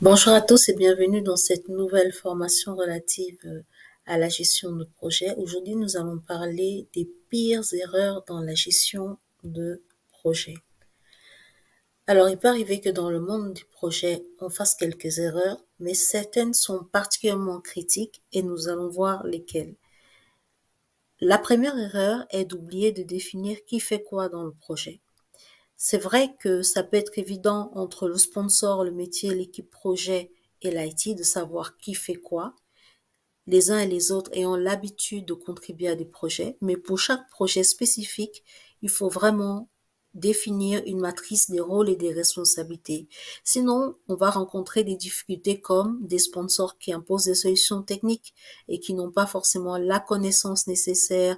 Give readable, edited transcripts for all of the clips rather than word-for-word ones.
Bonjour à tous et bienvenue dans cette nouvelle formation relative à la gestion de projet. Aujourd'hui, nous allons parler des pires erreurs dans la gestion de projet. Alors, il peut arriver que dans le monde du projet, on fasse quelques erreurs, mais certaines sont particulièrement critiques et nous allons voir lesquelles. La première erreur est d'oublier de définir qui fait quoi dans le projet. C'est vrai que ça peut être évident entre le sponsor, le métier, l'équipe projet et l'IT de savoir qui fait quoi, les uns et les autres ayant l'habitude de contribuer à des projets, mais pour chaque projet spécifique, il faut vraiment définir une matrice des rôles et des responsabilités. Sinon, on va rencontrer des difficultés comme des sponsors qui imposent des solutions techniques et qui n'ont pas forcément la connaissance nécessaire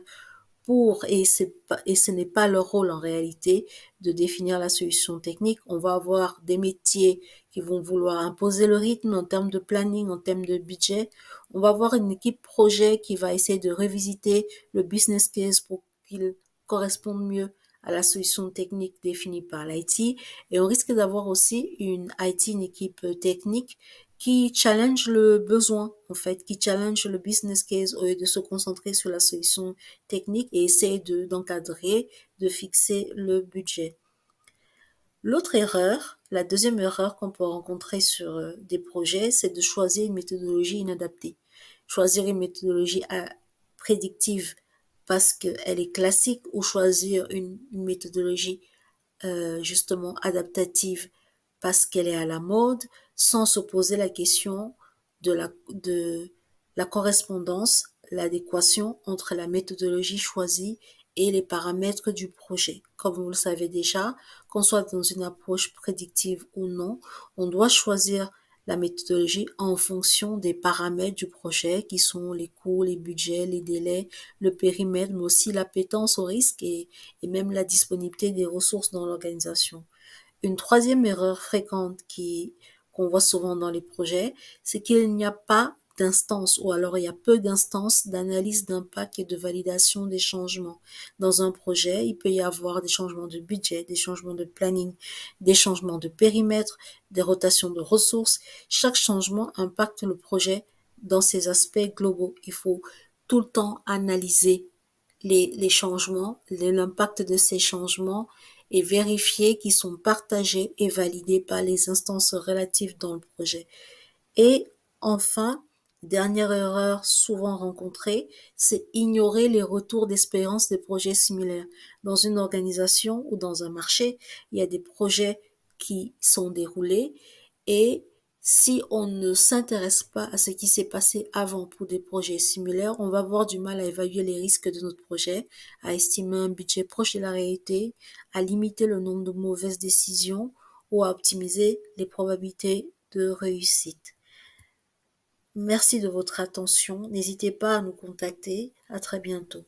et ce n'est pas leur rôle en réalité de définir la solution technique. On va avoir des métiers qui vont vouloir imposer le rythme en termes de planning, en termes de budget. On va avoir une équipe projet qui va essayer de revisiter le business case pour qu'il corresponde mieux à la solution technique définie par l'IT. Et on risque d'avoir aussi une IT, une équipe technique qui challenge le besoin, en fait, qui challenge le business case au lieu de se concentrer sur la solution technique et essaye d'encadrer, de fixer le budget. L'autre erreur, la deuxième erreur qu'on peut rencontrer sur des projets, c'est de choisir une méthodologie inadaptée. Choisir une méthodologie prédictive parce qu'elle est classique ou choisir une méthodologie justement adaptative parce qu'elle est à la mode sans se poser la question de la correspondance, l'adéquation entre la méthodologie choisie et les paramètres du projet. Comme vous le savez déjà, qu'on soit dans une approche prédictive ou non, on doit choisir la méthodologie en fonction des paramètres du projet qui sont les coûts, les budgets, les délais, le périmètre, mais aussi l'appétence au risque et même la disponibilité des ressources dans l'organisation. Une troisième erreur fréquente qu'on voit souvent dans les projets, c'est qu'il n'y a pas d'instances ou alors il y a peu d'instances d'analyse d'impact et de validation des changements. Dans un projet, il peut y avoir des changements de budget, des changements de planning, des changements de périmètre, des rotations de ressources. Chaque changement impacte le projet dans ses aspects globaux. Il faut tout le temps analyser les changements, l'impact de ces changements et vérifier qu'ils sont partagés et validés par les instances relatives dans le projet. Et enfin, dernière erreur souvent rencontrée, c'est ignorer les retours d'expérience des projets similaires. Dans une organisation ou dans un marché, il y a des projets qui sont déroulés et si on ne s'intéresse pas à ce qui s'est passé avant pour des projets similaires, on va avoir du mal à évaluer les risques de notre projet, à estimer un budget proche de la réalité, à limiter le nombre de mauvaises décisions ou à optimiser les probabilités de réussite. Merci de votre attention. N'hésitez pas à nous contacter. À très bientôt.